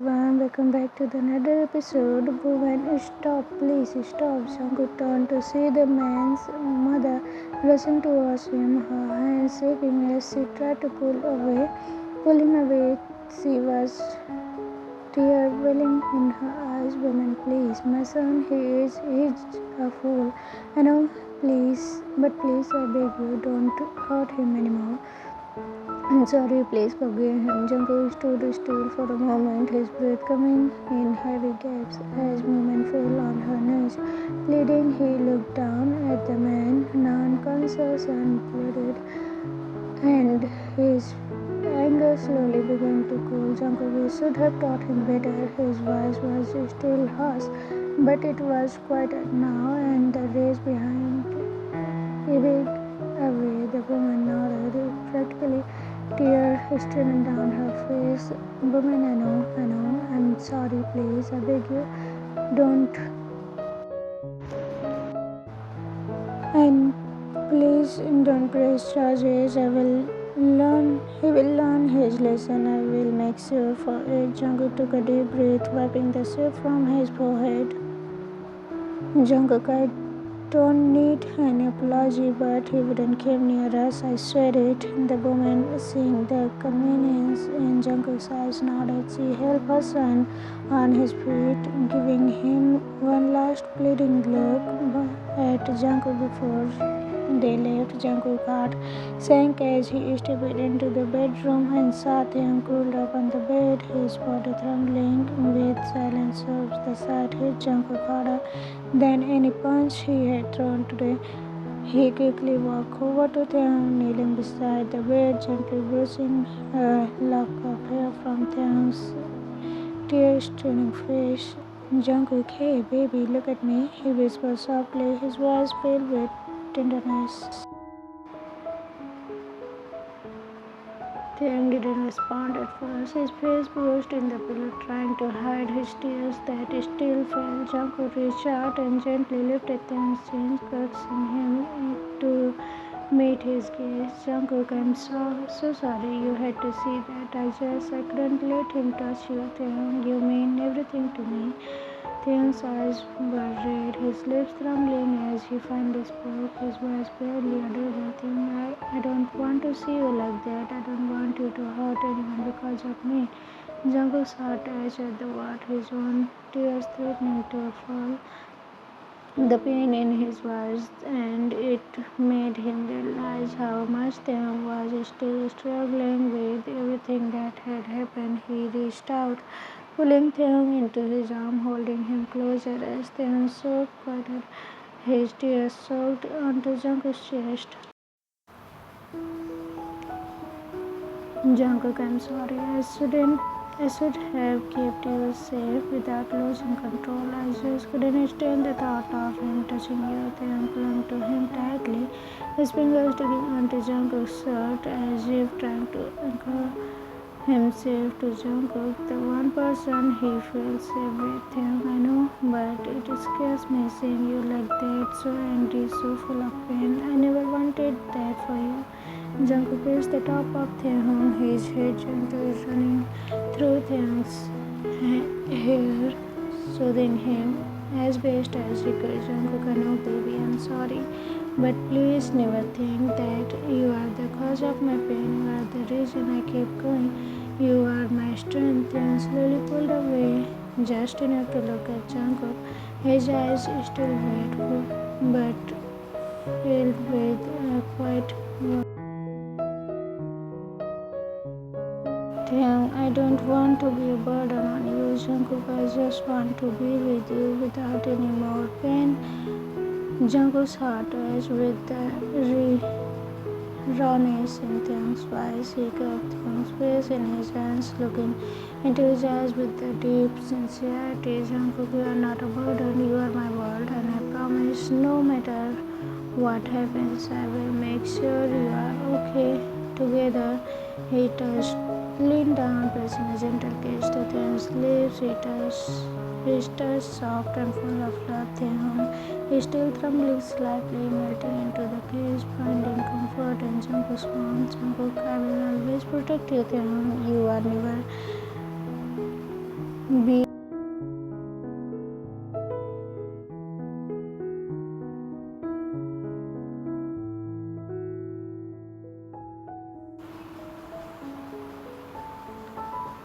Everyone, welcome back to the another episode. Woman, stop, please stop. Jungkook turned to see the man's mother rushing towards him, her hands shaking as she tried to pull him away. She was tear welling in her eyes. Woman, please, my son, he's a fool. I know, please, but please, I beg you, don't hurt him anymore. I'm sorry, please forgive him. Jungkook stood still for a moment, his breath coming in heavy gasps as Woman fell on her knees. Pleading, he looked down at the man, now unconscious and bloodied, and his anger slowly began to cool. Jungkook should have taught him better. His voice was still harsh, but it was quieter now, and the rage behind ebbed away. The woman nodded, practically tears streaming down her face. Woman, I know, I'm sorry, please, I beg you, don't. And please don't press charges. He will learn his lesson. I will make sure for it. Jungkook took a deep breath, wiping the sweat from his forehead. Jungkook, I don't need an apology, but he wouldn't come near us. I swear it. The woman, seeing the convenience in Jungkook's eyes, nodded. She helped her son on his feet, giving him one last pleading look at Jungkook before they left. Jungkook's heart sank as he stepped into the bedroom and saw Taehyung curled up on the bed, his body trembling with silent sobs. The sight hit Jungkook harder than any punch he had thrown today. He quickly walked over to Taehyung, kneeling beside the bed, gently brushing a lock of hair from Taehyung's tear-streaming face. Jungkook, hey baby, look at me, he whispered softly, his voice filled with tenderness. Taehyung didn't respond at first. His face bruised in the pillow, trying to hide his tears that still fell. Jungkook reached out and gently lifted Taehyung's chin, coaxing him to meet his gaze. Jungkook, I'm so sorry you had to see that. I couldn't let him touch you, Taehyung. You mean everything to me. Taehyung's eyes were red, his lips trembling as he finally spoke, his voice barely audible. Taehyung, I don't want to see you like that. I don't want you to hurt anyone because of me. Jungkook's heart edged at the word, his own tears threatening to fall. The pain in his voice, and it made him realize how much Taehyung was still struggling with everything that had happened. He reached out, pulling Taehyung into his arm, holding him closer as Taehyung sobbed quieter. His tears soaked onto Jungkook's chest. Jungkook, I'm sorry. I should have kept you safe without losing control. I just couldn't stand the thought of him touching you. Taehyung clung to him tightly, his fingers digging onto Jungkook's shirt as if trying to anchor himself to Jungkook, the one person he feels safe with. Taehyung, I know, but it scares me seeing you like that, so angry, so full of pain. I never wanted that for you. Jungkook pressed the top of Taehyung, his head gently running through Taehyung's hair, soothing him as best as he could. Jungkook, I know, baby, I'm sorry, but please never think that you are the cause of my pain. You are the reason I keep going. You are my strength. Taehyung slowly pulled away, just enough to look at Jungkook, his eyes still wet, but filled with a quiet warmth. Taehyung, I don't want to be a burden on you, Jungkook. I just want to be with you without any more pain. Jungkook's heart raced with the rawness in Taehyung's voice. He cupped Taehyung's face in his hands, looking into his eyes with the deep sincerity. Jungkook, you are not a burden. You are my world, and I promise, no matter what happens, I will make sure you are okay. Together, he leaned down, pressing a gentle kiss to Taehyung's lips. His touch soft and full of love. Taehyung, still trembling slightly, melting into the kiss, finding comfort in Jungkook's warmth. Jungkook, I will always protect you, Taehyung. You are never be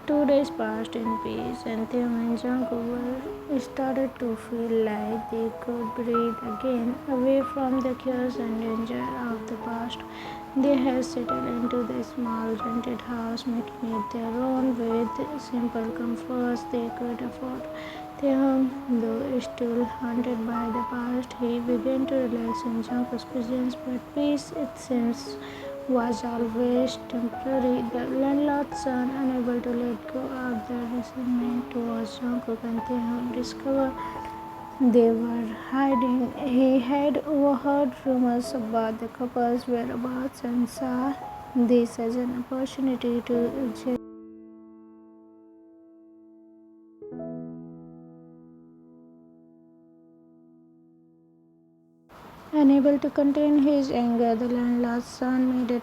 2 days passed in peace, and Taehyung and Jungkook started to feel like they could breathe again, away from the chaos and danger of the past. They had settled into the small rented house, making it their own with simple comforts they could afford. Taehyung, though still haunted by the past, he began to relax in Jungkook's presence, but peace, it seems, was always temporary. The landlord's son, unable to let go of the resentment towards Jungkook and Taehyung, discovered they were hiding. He had overheard rumors about the couple's whereabouts and saw this as an opportunity to unable to contain his anger, the landlord's son made a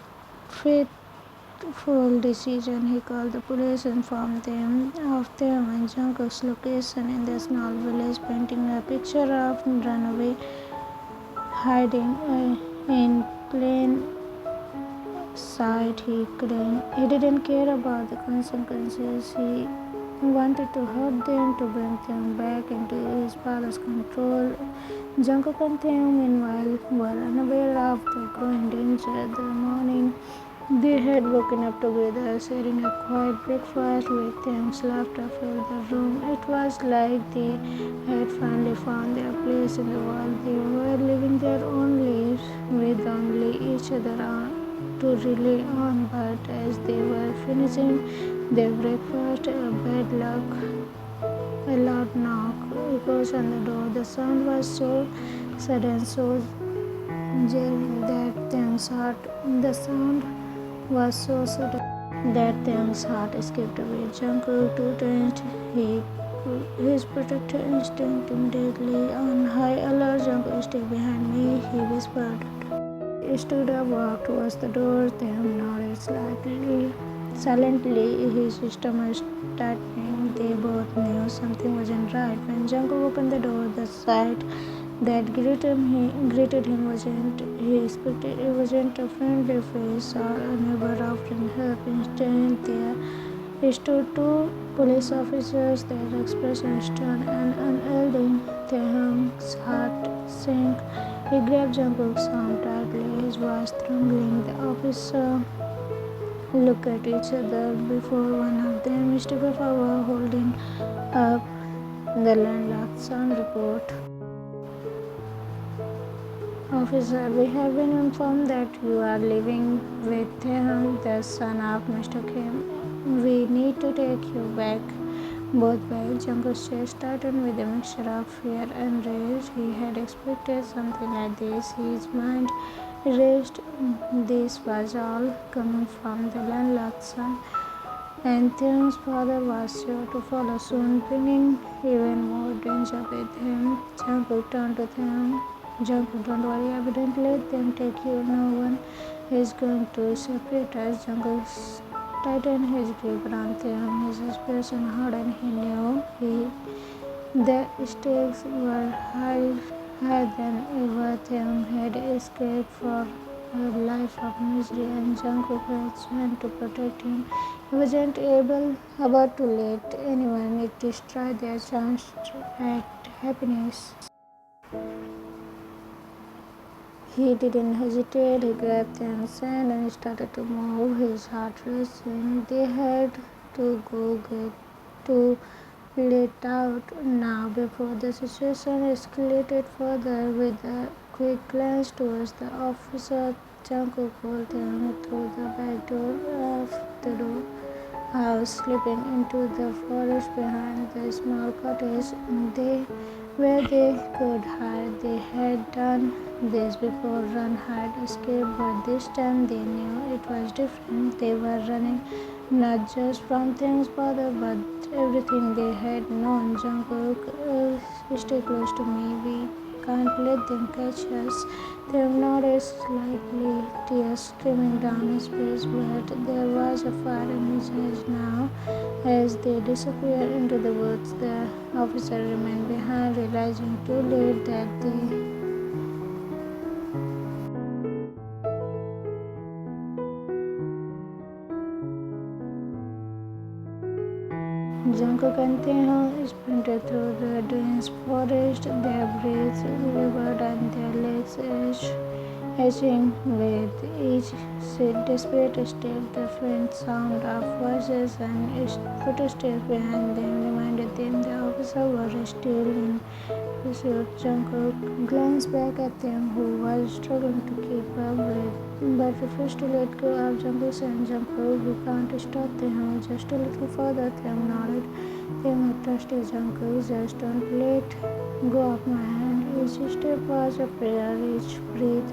fateful decision. He called the police and informed them of them and Jungkook's location in the small village, painting a picture of runaway hiding in plain sight. He didn't care about the consequences. He wanted to hurt them, to bring them back into his father's control. Jungkook and Taehyung, meanwhile, were unaware of the growing danger. The morning they had woken up together, sharing a quiet breakfast with Taehyung's laughter filled the room. It was like they had finally found their place in the world. They were living their own lives with only each other to rely on. But as they were finishing their breakfast, a loud knock echoes on the door. The sound was so sudden, so jarring that the sound was so sudden that Taehyung's heart skipped away. Jungkook, too tensed, his protector instinct immediately on high alert. Jungkook, stay behind me, he whispered. He stood up, walked towards the door. Taehyung nodded silently, his stomach tightening. They both knew something wasn't right. When Jungkook opened the door, the sight that greeted him wasn't he expected. It wasn't a friendly face or a neighbor offering help. Instead, there stood two police officers, their expressions stern and unyielding. Taehyung's heart sank. He grabbed Jungkook's arm tightly, his voice trembling. The officer looked at each other before one of them stepped forward, holding up the landlord's son report. Officer, we have been informed that you are living with Taehyung, the son of Mr. Kim. We need to take you back. Both ways, Jungkook's chest tightened with a mixture of fear and rage. He had expected something like this. His mind raced. This was all coming from the landlord's son, and Taehyung's father was sure to follow soon, bringing even more danger with him. Jungkook turned to Taehyung. Jungkook, don't worry, I wouldn't let them take you. No one is going to separate us. Jungkook tightened his grip around Taehyung. His expression hardened. He knew the stakes were higher than ever. Taehyung had escaped for a life of misery, and Jungkook had sworn to protect him. He wasn't about to let anyone destroy their chance at happiness. He didn't hesitate. He grabbed Taehyung's hand and started to move, his heart racing. They had to go get to let out now before the situation escalated further. With a quick glance towards the officer, Jungkook pulled Taehyung through the back door of the house, slipping into the forest behind the small cottage where they could hide. They had done this before, run, hide, escape, but this time they knew it was different. They were running not just from things bother, but everything they had known. Jungkook, stay close to me. We can't let them catch us. Taehyung nodded slightly, tears streaming down his face, but there was a fire in his eyes now. As they disappeared into the woods, the officer remained behind, realizing too late that they Jungkook and Taehyung sprinted through the dense forest, their breaths labored and their legs etching with each desperate step. The faint sound of voices and footsteps behind them reminded them the officer was still in pursuit. Jungkook glanced back at them, who was struggling to keep up but refused to let go of Jungkook's hand. Jungkook, we can't stop them. Just a little further. Taehyung nodded. Taehyung trusted Jungkook. Just don't let go of my hand. Each step was a prayer, each breath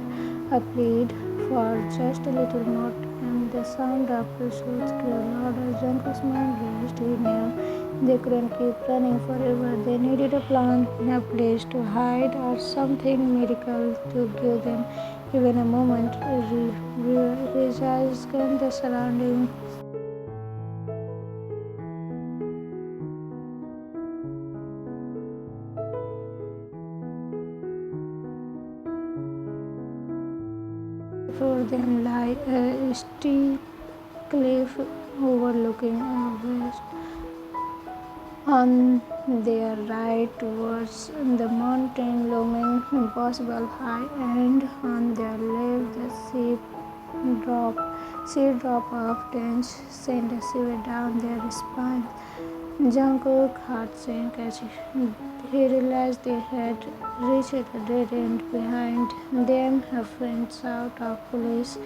a plea for just a little more time. The sound of pursuit grew louder. Jungkook's mind raced. He knew they couldn't keep running forever. They needed a plan, a place to hide, or something miracle to give them even a moment. His eyes scanned the surroundings. Before them lay a steep cliff overlooking a west. On their right towards the mountain looming impossible high, and on their left the sea drop of dense sent a shiver down their spines. Jungkook's heart sank as he realized they had reached a dead end. Behind them, a faint shout of police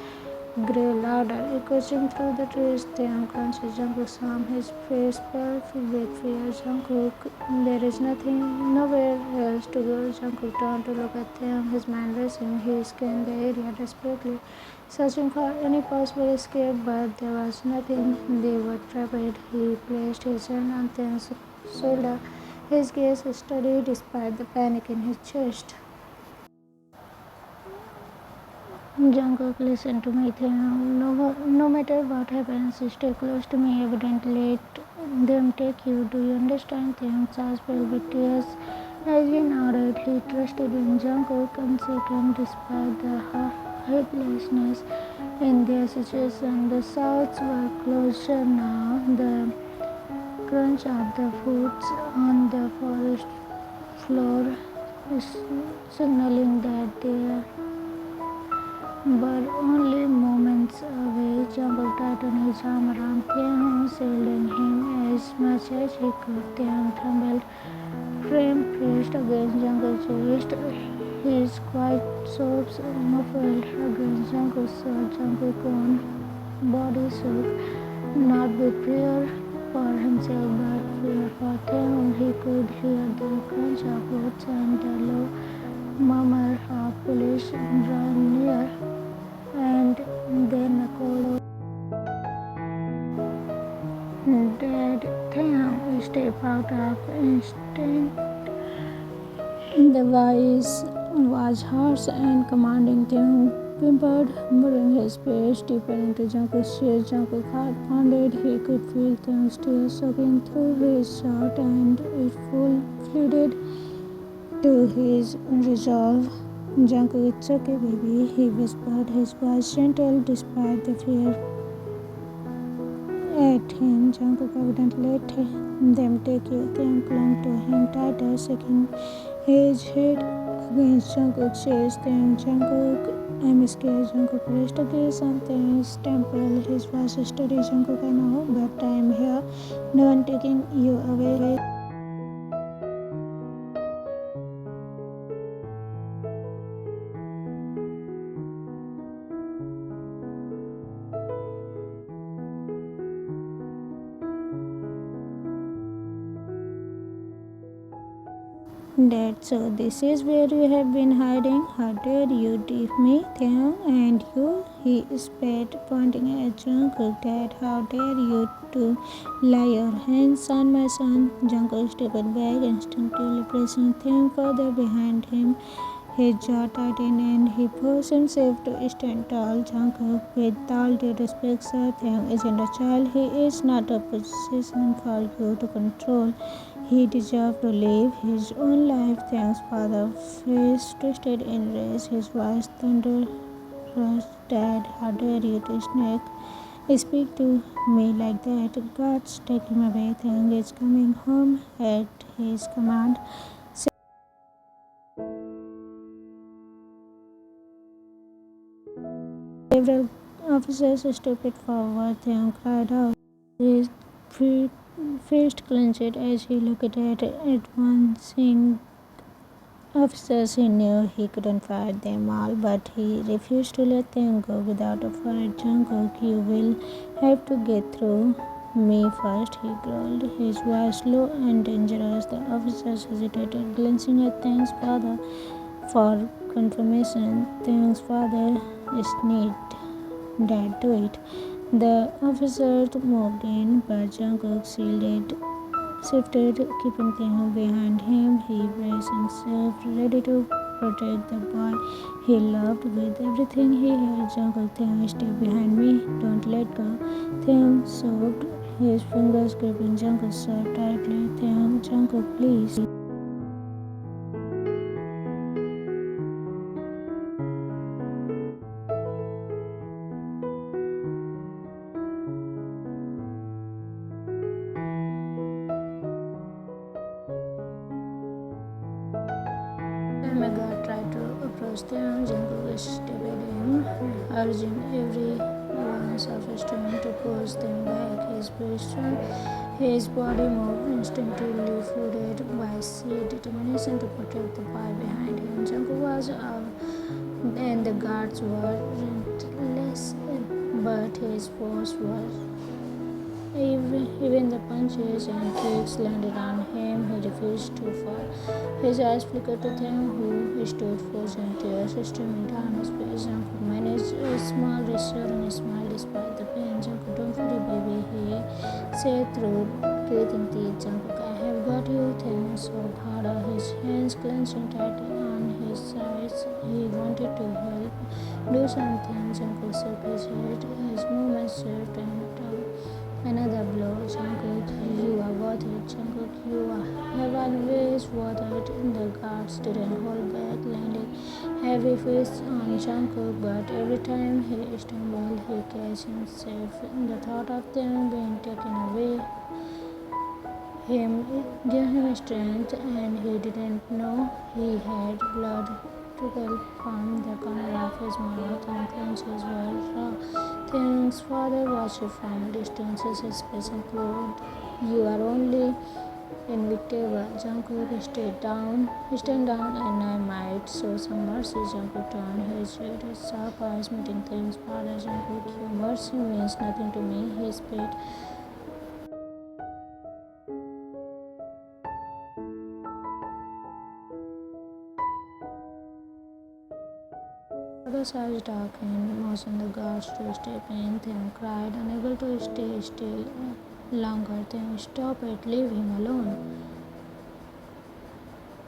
grew louder, echoing through the trees. The unconscious Jungkook saw his face pale with fear. Jungkook, there is nowhere else to go. Jungkook turned to look at them, his mind racing. He scanned the area desperately, searching for any possible escape, but there was nothing. They were trapped. He placed his hand on Taehyung's shoulder, his gaze steady despite the panic in his chest. Jungkook, listen to me, Taehyung. No matter what happens, stay close to me. Don't let them take you. Do you understand? Taehyung's eyes filled with tears as he nodded. He trusted in Jungkook, uncertain despite the helplessness in their situation. The shouts were closer now. The crunch of the boots on the forest floor signaling that they were only moments away. Jungkook tightened his arm around Taehyung, shielding him as much as he could. Taehyung trembled, frame pressed against Jungkook's chest, his quiet sobs muffled against Jungkook's shirt. Jungkook's own body shook, not with fear for himself but fear for Taehyung. He could hear the crunch of boots and the low murmur of police drawn near, and then a cold dead Taehyung stepped out of instinct. The voice was harsh and commanding. Taehyung whimpered, moving his face deeper into Jungkook's chest. Jungkook's heart pounded. He could feel Taehyung's tears soaking through his shirt, and it flooded to his resolve. Jungkook, it's okay, baby, he whispered, his voice gentle despite the fear at him. Jungkook wouldn't let them take you. Taehyung clung to him tighter, shaking his head against Jungkook's chest. Then Jungkook, I'm scared. Jungkook pressed a gaze on Taehyung's temple, his voice steady. Jungkook, I know, but I am here. No one taking you away. Dad, so this is where you have been hiding? How dare you leave me, Taehyung? And you? He spat, pointing at Jungkook. Dad, how dare you to lay your hands on my son. Jungkook stepped back, instinctively pressing Taehyung further behind him. His jaw tightened and he forced himself to stand tall. Jungkook, with all due respect, sir, Taehyung isn't a child. He is not a possession for you to control. He deserves to live his own life. Taehyung's father face twisted in rage. His voice thunderous. Dad, how dare you to speak to me like that? Guards, take him away. Taehyung is coming home at his command. Several officers stepped forward. Taehyung cried out. His fist clenched as he looked at advancing officers. He knew he couldn't fight them all, but he refused to let them go without a fight. Jungkook, you will have to get through me first, he growled, his voice low and dangerous. The officers hesitated, glancing at Taehyung's father for confirmation. Taehyung's father sneered. Dad, do it. The officers moved in, but Jungkook shifted, keeping Taehyung behind him. He braced himself, ready to protect the boy he loved with everything he had. Jungkook, Taehyung, stay behind me. Don't let go. Taehyung sobbed, his fingers gripping Jungkook's shirt tightly. Taehyung, Jungkook, please. Mega tried to approach them. Jungkook stepped in, urging everyone's strength to push them back. His body moved instinctively, fueled by sheer determination to protect the boy behind him. Jungkook was out, and the guards were relentless, but his force was even the punches and kicks landed on him. He refused to fall. His eyes flickered to Taehyung, who stood frozen, tears streaming down his face. Jungkook managed a small, reassuring smile despite the pain. Jungkook, don't worry, baby, he said through gritting teeth. Jungkook, I have got you. Taehyung sobbed harder, his hands clenching tightly on his sides. He wanted to help, do something. Jungkook shook his head, his movements swift and another blow. Jungkook, you are worth it. Jungkook, you have always worth it. The guards didn't hold back, landing heavy fists on Jungkook, but every time he stumbled, he catch himself. The thought of them being taken away gave him strength, and he didn't know he had blood trickled from the corner of his mouth and clenches were raw. Taehyung's father watched from a distance, his expression proved, you are only inevitable. Jungkook, stand down, and I might show some mercy. Jungkook turned his head, his sharp eyes meeting Taehyung's father. Jungkook, your mercy means nothing to me, he spit. Father's eyes darkened, motioned the guards to step in. Taehyung cried, unable to stay still longer. Taehyung, stop it, leave him alone.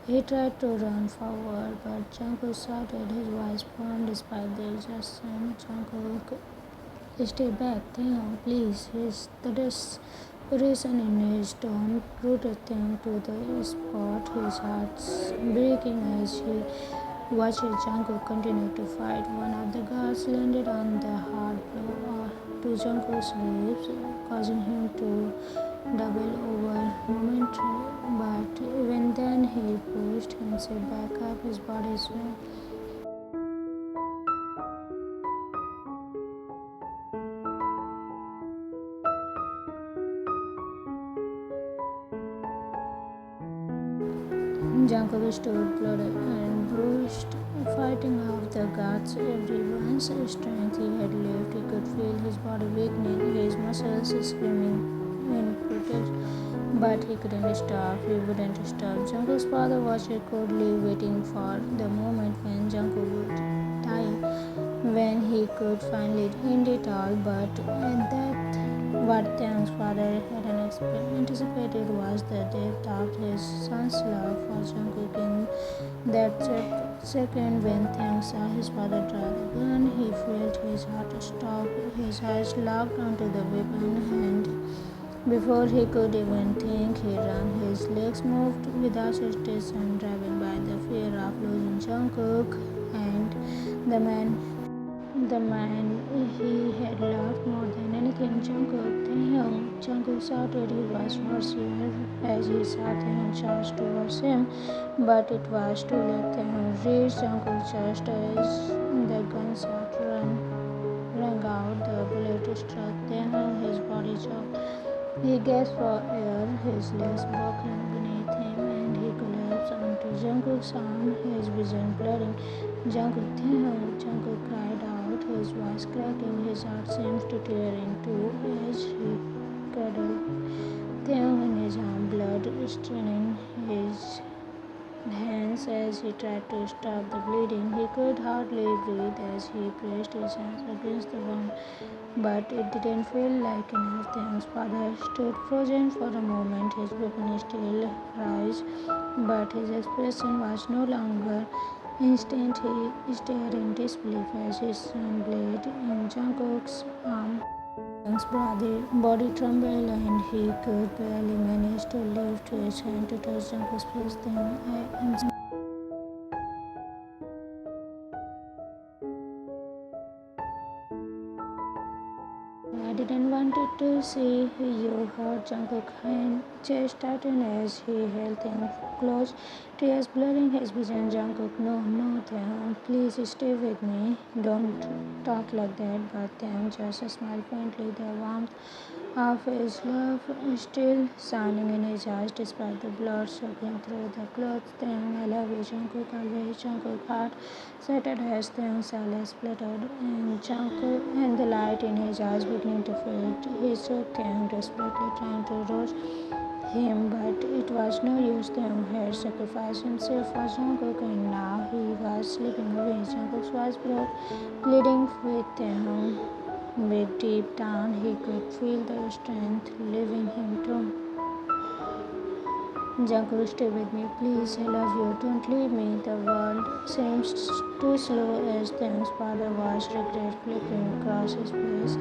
He tried to run forward, but Jungkook shouted, his voice firm despite the exhaustion. Jungkook, stay back, Taehyung, please. The desperation in his tone rooted Taehyung to the spot, his heart breaking as he watched Jungkook continue to fight. One of the guards landed on the hard blow to Jungkook's ribs, causing him to double over momentarily. But even then, he pushed himself back up, his body swaying. Jungkook stood bloody and bruised, fighting off the guards. Everyone's strength he had left. He could feel his body weakening, his muscles screaming in protest. But he couldn't stop. He wouldn't stop. Jungkook's father watched coldly, waiting for the moment when Jungkook would die, when he could finally end it all. But at that What Taehyung's father hadn't anticipated was the depth of his son's love for Jungkook. In that second, when Taehyung saw his father draw the gun, he felt his heart stop. His eyes locked onto the weapon, and before he could even think, he ran. His legs moved without hesitation, driven by the fear of losing Jungkook and the man he had loved more than anything. Jungkook, Taehyung. Jungkook shouted. He was furious as he saw Taehyung charge towards him, but it was too late. Taehyung reached Jungkook just as the gunshot rang out. The bullet struck Taehyung. His body chopped. He gasped for air, his legs broken beneath him, and he collapsed onto Jungkook's arm, his vision blurring. Jungkook, Taehyung. Jungkook cried out, his voice cracking. His heart seemed to tear in two as he cuddled Taehyung in his arm, blood staining his hands as he tried to stop the bleeding. He could hardly breathe as he pressed his hands against the wound, but it didn't feel like enough. Taehyung's father stood frozen for a moment, his weapon still raised, but his expression was no longer instant. He stared in disbelief as his son bled in Jungkook's arm. Taehyung's body trembled, and he could barely manage to lift his hand to touch Jungkook's face. I didn't want it to see you hurt. Jungkook's hand chest tightened as he held Taehyung close, tears blurring his vision. Jungkook, no, Taehyung, please stay with me. Don't talk like that. But Taehyung just smiled faintly, the warmth of his love still shining in his eyes despite the blood soaking through the clothes. Taehyung, I love you, Jungkook, always. Jungkook's heart shattered as Taehyung's eyelids fluttered, and the light in his eyes beginning to fade. He shook Taehyung, desperately trying to rouse him, but it was no use. Taehyung had sacrificed himself for Jungkook, and now he was slipping away. Jungkook's voice broke, pleading with Taehyung. With deep down, he could feel the strength leaving him too. Jungkook, stay with me, please. I love you. Don't leave me. The world seems too slow as Taehyung's father was regret flickering across his face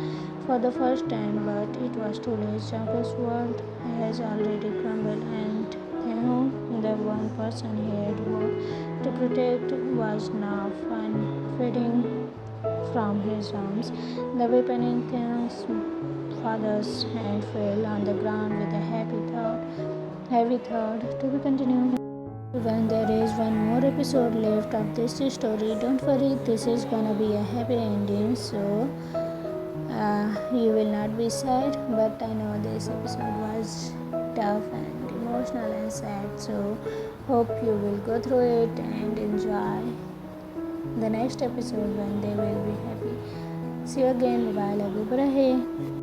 for the first time, but it was too late. Jungkook's world has already crumbled, and Taehyung, the one person he had vowed to protect, was now fading from his arms. The weapon in Taehyung's father's hand fell on the ground with a heavy thud. To be continued. When there is one more episode left of this story, don't worry, this is gonna be a happy ending, so you will not be sad. But I know this episode was tough and emotional and sad, so hope you will go through it and enjoy the next episode when they will be happy. See you again. Bye. Love you. Bye.